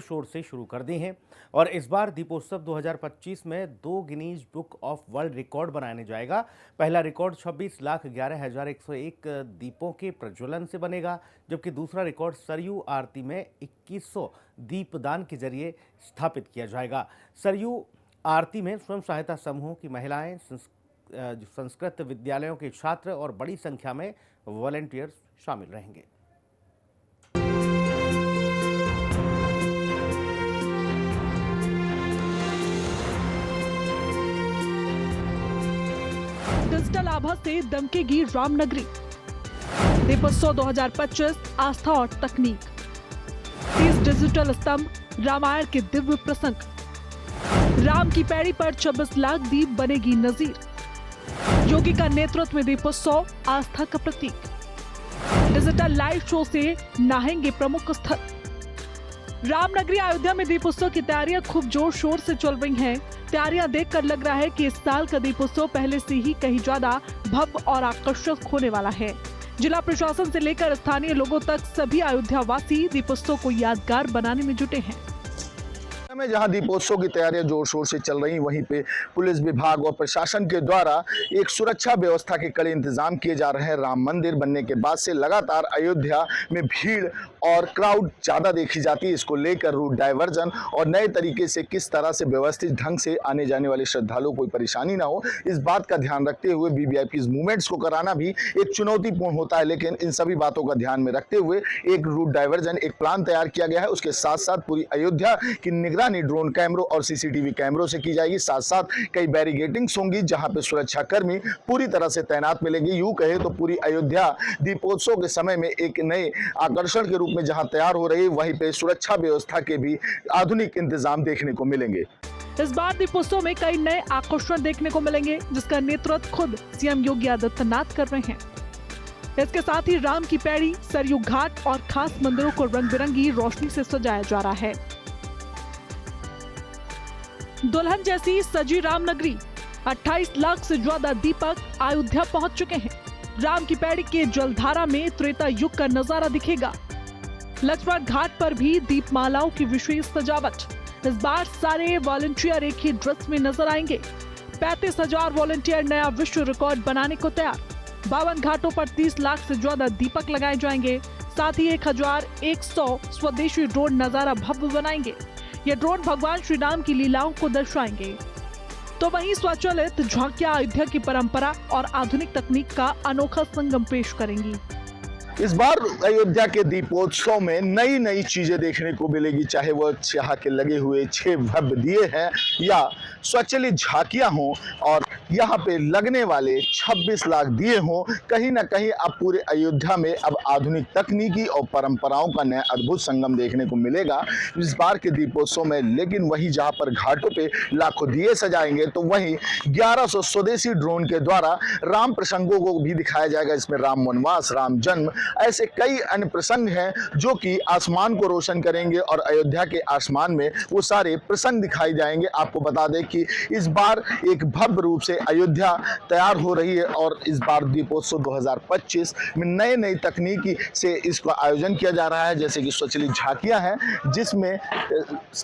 शोर से शुरू कर दी हैं और इस बार दीपोत्सव 2025 में 2 Guinness book of world record बनाने जाएगा। पहला रिकॉर्ड 26,11,101 दीपों के प्रज्वलन से बनेगा, जबकि दूसरा रिकॉर्ड सरयू आरती में 2100 दीपदान के जरिए स्थापित किया जाएगा। सरयू आरती में स्वयं सहायता समूहों की महिलाएं, संस्कृत विद्यालयों के छात्र और बड़ी संख्या में वॉलंटियर्स शामिल रहेंगे। डिजिटल आभा से दमकेगी रामनगरी। दीपोत्सव 2025 आस्था और तकनीक। 30 डिजिटल स्तंभ, रामायण के दिव्य प्रसंग। राम की पैड़ी पर 26 लाख दीप बनेगी नजीर। योगी का नेतृत्व में दीपोत्सव आस्था का प्रतीक। डिजिटल लाइव शो से नाहेंगे प्रमुख स्थल। रामनगरी अयोध्या में दीपोत्सव की तैयारियां खूब जोर शोर से चल रही हैं। तैयारियां देखकर लग रहा है कि इस साल का दीपोत्सव पहले से ही कहीं ज्यादा भव्य और आकर्षक होने वाला है। जिला प्रशासन से लेकर स्थानीय लोगों तक सभी अयोध्या वासी दीपोत्सव को यादगार बनाने में जुटे हैं। में जहां दीपोत्सव की तैयारियां जोर शोर से चल रही, वहीं पे पुलिस विभाग और प्रशासन के द्वारा एक सुरक्षा व्यवस्था के कड़े इंतजाम किए जा रहे हैं। राम मंदिर बनने के बाद से लगातार अयोध्या में भीड़ और क्राउड ज्यादा देखी जाती है। इसको लेकर रूट डाइवर्जन और नए तरीके से किस तरह से व्यवस्थित ढंग से आने जाने वाले श्रद्धालुओं को कोई परेशानी ना हो, इस बात का ध्यान रखते हुए वीवीआईपी मूवमेंट्स को कराना भी एक चुनौतीपूर्ण होता है। लेकिन इन सभी बातों का ध्यान में रखते हुए एक रूट डाइवर्जन, एक प्लान तैयार किया गया है। उसके साथ साथ पूरी अयोध्या की निगरानी ड्रोन कैमरों और सीसीटीवी कैमरों से की जाएगी। साथ साथ कई बैरिगेटिंग्स होंगी जहां पे सुरक्षाकर्मी पूरी तरह से तैनात मिलेंगे। यूं कहे तो पूरी अयोध्या दीपोत्सव के समय में एक नए आकर्षण के रूप में जहां तैयार हो रही है, वहीं पे सुरक्षा व्यवस्था के भी आधुनिक इंतजाम देखने को मिलेंगे। इस बार दीपोत्सव में कई नए आकर्षण देखने को मिलेंगे, जिसका नेतृत्व खुद सीएम योगी आदित्यनाथ कर रहे हैं। इसके साथ ही राम की पैड़ी, सरयू घाट और खास मंदिरों को रंग बिरंगी रोशनी से सजाया जा रहा है। दुल्हन जैसी सजी रामनगरी। 28 लाख से ज्यादा दीपक अयोध्या पहुंच चुके हैं। राम की पैड़ी के जलधारा में त्रेता युग का नजारा दिखेगा। लक्ष्मण घाट पर भी दीपमालाओं की विशेष सजावट। इस बार सारे वॉलंटियर एक ही ड्रेस में नजर आएंगे। 35,000 वॉलंटियर नया विश्व रिकॉर्ड बनाने को तैयार। 52 घाटों पर 30 लाख से ज्यादा दीपक लगाए जाएंगे। साथ ही 1100 स्वदेशी ड्रोन नजारा भव्य बनाएंगे। ये ड्रोन भगवान श्री राम की लीलाओं को दर्शाएंगे। तो वहीं स्वचालित झांकियां अयोध्या की परंपरा और आधुनिक तकनीक का अनोखा संगम पेश करेंगी। इस बार अयोध्या के दीपोत्सव में नई नई चीजें देखने को मिलेगी, चाहे वो यहाँ के लगे हुए 6 भव्य दिए हैं या स्वचालित झांकियां हों और यहाँ पे लगने वाले 26 लाख दिए हों। कहीं ना कहीं अब पूरे अयोध्या में अब आधुनिक तकनीकी और परंपराओं का नया अद्भुत संगम देखने को मिलेगा इस बार के दीपोत्सव में। लेकिन वहीं जहाँ पर घाटों पे लाखों दिए सजाएंगे, तो वहीं 1100 स्वदेशी ड्रोन के द्वारा राम प्रसंगों को भी दिखाया जाएगा। इसमें राम वनवास, राम जन्म, ऐसे कई अन्य प्रसंग हैं जो कि आसमान को रोशन करेंगे और अयोध्या के आसमान में वो सारे प्रसंग दिखाई जाएंगे। आपको बता दें कि इस बार एक भव्य रूप से अयोध्या तैयार हो रही है और इस बार दीपोत्सव 2025 में नए नई तकनीकी से इसका आयोजन किया जा रहा है, जैसे कि स्वचालित झांकियां हैं जिसमें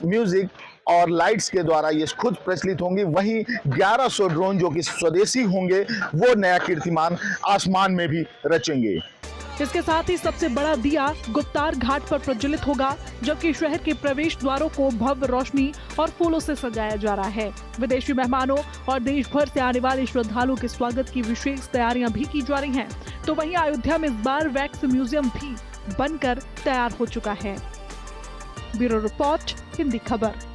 म्यूजिक और लाइट्स के द्वारा ये खुद प्रचलित होंगी। वहीं 1100 ड्रोन जो कि स्वदेशी होंगे वो नया कीर्तिमान आसमान में भी रचेंगे। इसके साथ ही सबसे बड़ा दिया गुप्तार घाट पर प्रज्वलित होगा, जबकि शहर के प्रवेश द्वारों को भव्य रोशनी और फूलों से सजाया जा रहा है। विदेशी मेहमानों और देश भर से आने वाले श्रद्धालुओं के स्वागत की विशेष तैयारियां भी की जा रही हैं। तो वहीं अयोध्या में इस बार वैक्स म्यूजियम भी बनकर तैयार हो चुका है। ब्यूरो रिपोर्ट, हिंदी खबर।